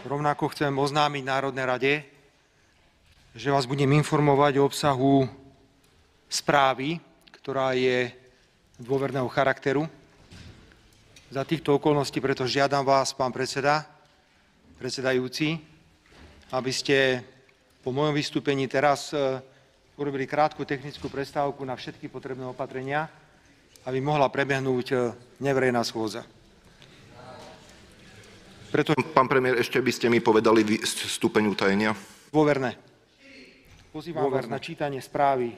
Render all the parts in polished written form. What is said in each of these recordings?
Rovnako chcem oznámiť Národnej rade, že vás budem informovať o obsahu správy, ktorá je dôverného charakteru. Za týchto okolností preto žiadam vás, pán predsedajúci, aby ste po mojom vystúpení teraz urobili krátku technickú prestávku na všetky potrebné opatrenia, aby mohla prebehnúť neverejná schôdza. Pán premiér, ešte by ste mi povedali stupeň utajenia. Dôverné. Pozývam vás na čítanie správy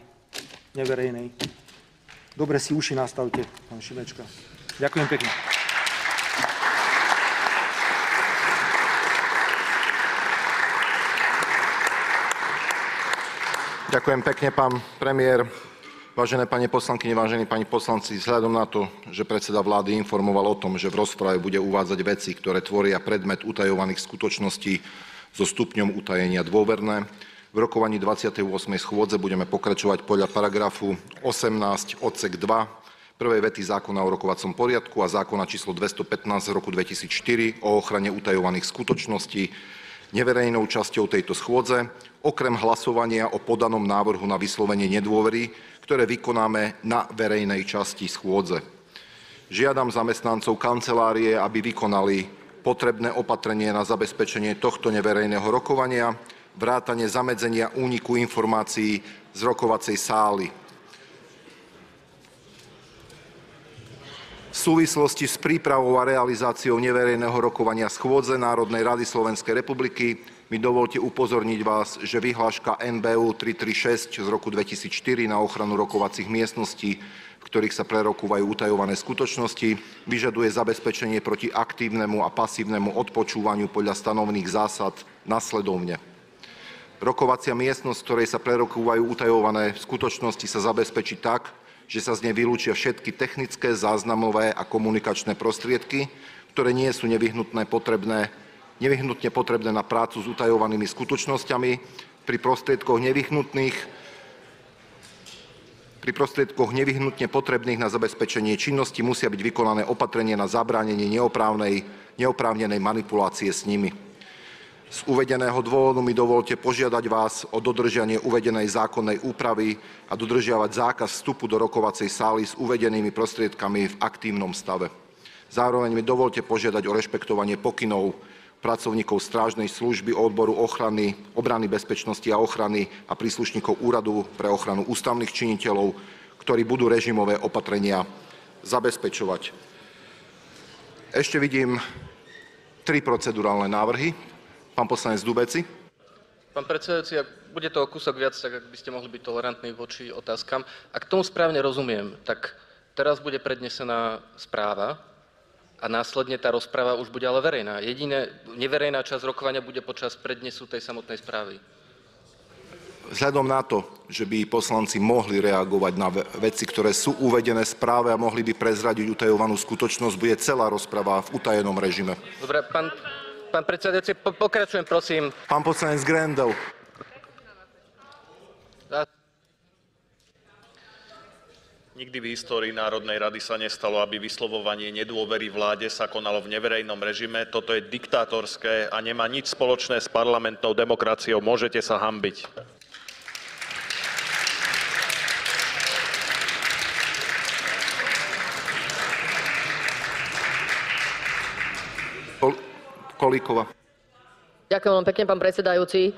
neverejnej. Dobre si uši nastavte, pán Šimečka. Ďakujem pekne. Ďakujem pekne, pán premiér. Vážené pani poslankyne, vážení pani poslanci, vzhľadom na to, že predseda vlády informoval o tom, že v rozprave bude uvádzať veci, ktoré tvoria predmet utajovaných skutočností so stupňom utajenia dôverné, v rokovaní 28. schôdze budeme pokračovať podľa paragrafu 18 odsek 2 prvej vety zákona o rokovacom poriadku a zákona číslo 215 z roku 2004 o ochrane utajovaných skutočností neverejnou časťou tejto schôdze, okrem hlasovania o podanom návrhu na vyslovenie nedôvery, ktoré vykonáme na verejnej časti schôdze. Žiadam zamestnancov kancelárie, aby vykonali potrebné opatrenie na zabezpečenie tohto neverejného rokovania, vrátane zamedzenia úniku informácií z rokovacej sály. V súvislosti s prípravou a realizáciou neverejného rokovania schôdze Národnej rady Slovenskej republiky mi dovolte upozorniť vás, že vyhláška NBÚ 336 z roku 2004 na ochranu rokovacích miestností, v ktorých sa prerokúvajú utajované skutočnosti, vyžaduje zabezpečenie proti aktívnemu a pasívnemu odpočúvaniu podľa stanovených zásad nasledovne. Rokovacia miestnosť, v ktorej sa prerokúvajú utajované skutočnosti, sa zabezpečí tak, že sa z nej vylúčia všetky technické, záznamové a komunikačné prostriedky, ktoré nie sú nevyhnutne potrebné na prácu s utajovanými skutočnosťami. Pri prostriedkoch nevyhnutne potrebných na zabezpečenie činnosti musia byť vykonané opatrenia na zabránenie neoprávnenej manipulácie s nimi. Z uvedeného dôvodu mi dovolte požiadať vás o dodržianie uvedenej zákonnej úpravy a dodržiavať zákaz vstupu do rokovacej sály s uvedenými prostriedkami v aktívnom stave. Zároveň mi dovolte požiadať o rešpektovanie pokynov pracovníkov strážnej služby, odboru obrany, bezpečnosti a ochrany a príslušníkov Úradu pre ochranu ústavných činiteľov, ktorí budú režimové opatrenia zabezpečovať. Ešte vidím 3 procedurálne návrhy. Pán poslanec Dubeci. Pán predsedajúci, bude to o kúsok viac, tak ak by ste mohli byť tolerantní voči otázkam. Ak tomu správne rozumiem, tak teraz bude prednesená správa a následne tá rozprava už bude ale verejná. Neverejná časť rokovania bude počas prednesu tej samotnej správy. Vzhľadom na to, že by poslanci mohli reagovať na veci, ktoré sú uvedené v správe a mohli by prezradiť utajovanú skutočnosť, bude celá rozprava v utajenom režime. Dobre, pán predsedajúci, pokračujem, prosím. Pán poslanec Grendel. Nikdy v histórii Národnej rady sa nestalo, aby vyslovovanie nedôvery vláde sa konalo v neverejnom režime. Toto je diktátorské a nemá nič spoločné s parlamentnou demokraciou. Môžete sa hanbiť. Kolíková. Ďakujem veľmi pekne, pán predsedajúci.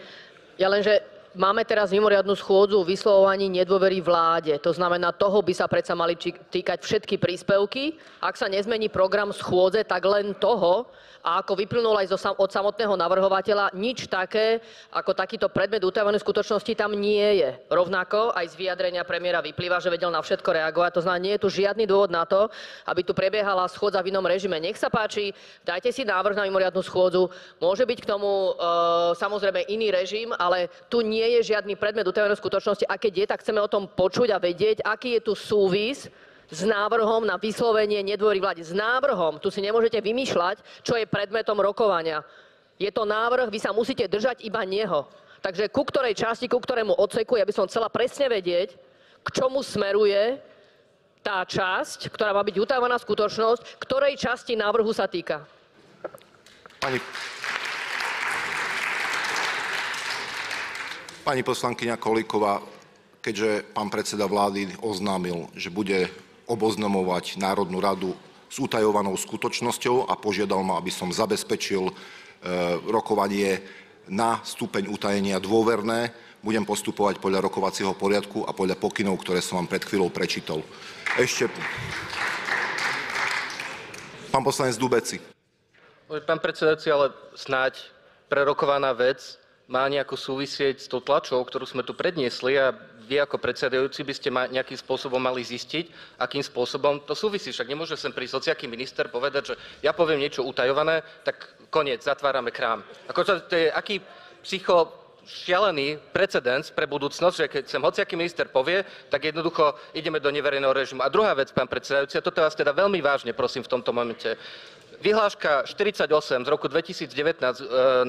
Ja lenže máme teraz mimoriadnu schôdzu o vyslovovaní nedôvery vláde. To znamená, toho by sa predsa mali týkať všetky príspevky. Ak sa nezmení program schôdze, tak len toho. A ako vyplynulo aj od samotného navrhovateľa, nič také, ako takýto predmet utajovanej skutočnosti tam nie je. Rovnako aj z vyjadrenia premiéra vyplýva, že vedel na všetko reagovať. To znamená, nie je tu žiadny dôvod na to, aby tu prebiehala schôdza v inom režime. Nech sa páči, dajte si návrh na mimoriadnu schôdzu. Môže byť k tomu samozrejme iný režim, ale tu nie je žiadny predmet utajovanej skutočnosti. A keď je, tak chceme o tom počuť a vedieť, aký je tu súvis s návrhom na vyslovenie nedôvery vláde. S návrhom. Tu si nemôžete vymýšľať, čo je predmetom rokovania. Je to návrh, vy sa musíte držať iba neho. Takže ku ktorej časti, ku ktorému odseku, ja by som chcela presne vedieť, k čomu smeruje tá časť, ktorá má byť utajovaná skutočnosť, ktorej časti návrhu sa týka. Pani poslankyňa Kolíková, keďže pán predseda vlády oznámil, že bude oboznamovať Národnú radu s utajovanou skutočnosťou a požiadal ma, aby som zabezpečil rokovanie na stupeň utajenia dôverné, budem postupovať podľa rokovacieho poriadku a podľa pokynov, ktoré som vám pred chvíľou prečítal. Ešte pán poslanec Dubeci. Pán predsedajúci, ale snáď prerokovaná vec má nejako súvisieť s tou tlačou, ktorú sme tu predniesli a vy ako predsedajúci by ste nejakým spôsobom mali zistiť, akým spôsobom to súvisí. Však nemôže sem prísť hociaký minister povedať, že ja poviem niečo utajované, tak koniec, zatvárame krám. To je aký šialený precedens pre budúcnosť, že keď sem hociaký minister povie, tak jednoducho ideme do neverejného režimu. A druhá vec, pán predsedajúci, a toto vás teda veľmi vážne prosím v tomto momente. Vyhláška 48 z roku 2019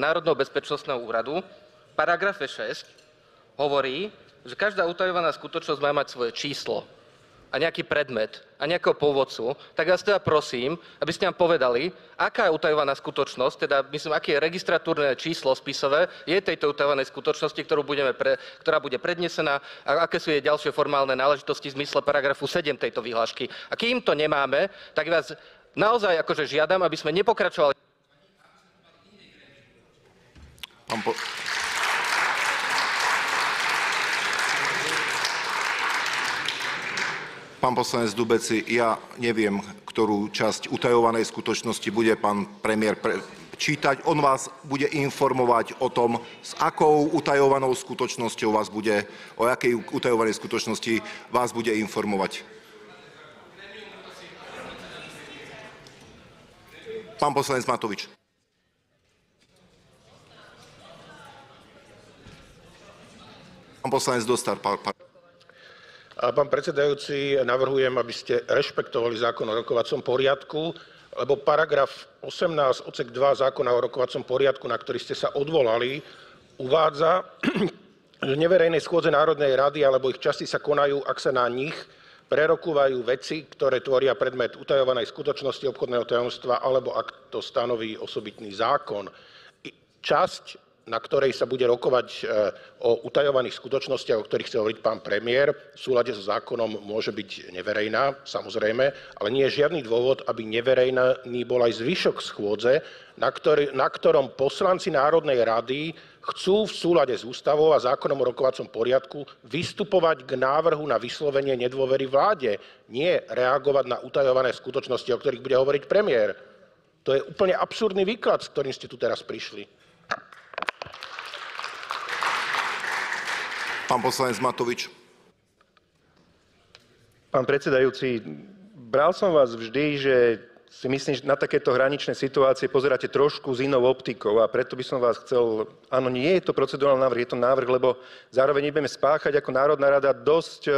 Národného bezpečnostného úradu, paragrafe 6, hovorí, že každá utajovaná skutočnosť má mať svoje číslo a nejaký predmet a nejakého pôvodcu. Tak vás teda prosím, aby ste nám povedali, aká je utajovaná skutočnosť, teda myslím, aké je registratúrne číslo spisové je tejto utajovanej skutočnosti, ktorá bude prednesená a aké sú jej ďalšie formálne náležitosti v zmysle paragrafu 7 tejto vyhlášky. A kým to nemáme, tak vás naozaj akože žiadam, aby sme nepokračovali. Pán poslanec Dubeci, ja neviem, ktorú časť utajovanej skutočnosti bude pán premiér čítať. On vás bude informovať o tom, s akou utajovanou skutočnosťou vás bude, o akej utajovanej skutočnosti vás bude informovať. Pán poslanec Matovič. Pán poslanec Dostár. Pán predsedajúci, navrhujem, aby ste rešpektovali zákon o rokovacom poriadku, lebo paragraf 18 odsek 2 zákona o rokovacom poriadku, na ktorý ste sa odvolali, uvádza, že neverejné schôdze Národnej rady alebo ich časti sa konajú, ak sa na nich prerokúvajú veci, ktoré tvoria predmet utajovanej skutočnosti obchodného tajomstva, alebo ak to stanoví osobitný zákon. Časť, na ktorej sa bude rokovať o utajovaných skutočnostiach, o ktorých chce hovoriť pán premiér, v súlade so zákonom môže byť neverejná, samozrejme, ale nie je žiadny dôvod, aby neverejný bol aj zvyšok schôdze, na ktorom poslanci Národnej rady chcú v súlade s ústavou a zákonom o rokovacom poriadku vystupovať k návrhu na vyslovenie nedôvery vláde, nie reagovať na utajované skutočnosti, o ktorých bude hovoriť premiér. To je úplne absurdný výklad, s ktorým ste tu teraz prišli. Pán poslanec Matovič. Pán predsedajúci, bral som vás vždy, že si myslím, že na takéto hraničné situácie pozeráte trošku s inou optikou a preto by som vás chcel, áno, nie je to procedurálny návrh, je to návrh, lebo zároveň budeme spáchať ako Národná rada dosť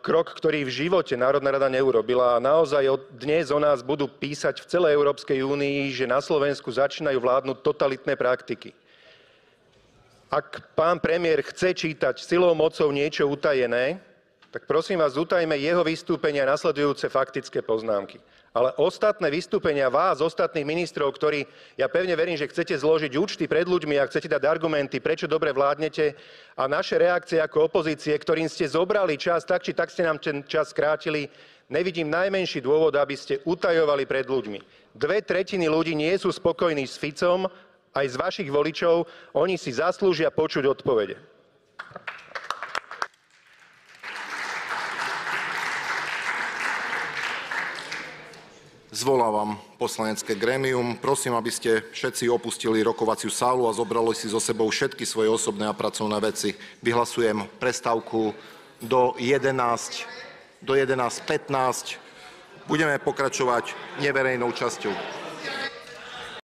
krok, ktorý v živote Národná rada neurobila. A naozaj dnes o nás budú písať v celej Európskej únii, že na Slovensku začínajú vládnuť totalitné praktiky. Ak pán premiér chce čítať silou mocou niečo utajené, tak prosím vás, utajme jeho vystúpenia a nasledujúce faktické poznámky. Ale ostatné vystúpenia vás, ostatných ministrov, ktorí, ja pevne verím, že chcete zložiť účty pred ľuďmi a chcete dať argumenty, prečo dobre vládnete, a naše reakcie ako opozície, ktorým ste zobrali čas, tak či tak ste nám ten čas skrátili, nevidím najmenší dôvod, aby ste utajovali pred ľuďmi. 2/3 ľudí nie sú spokojní s Ficom, aj z vašich voličov, oni si zaslúžia počuť odpovede. Zvolávam poslanecké grémium. Prosím, aby ste všetci opustili rokovaciu sálu a zobrali si so sebou všetky svoje osobné a pracovné veci. Vyhlasujem prestávku do 11:15. Budeme pokračovať neverejnou časťou.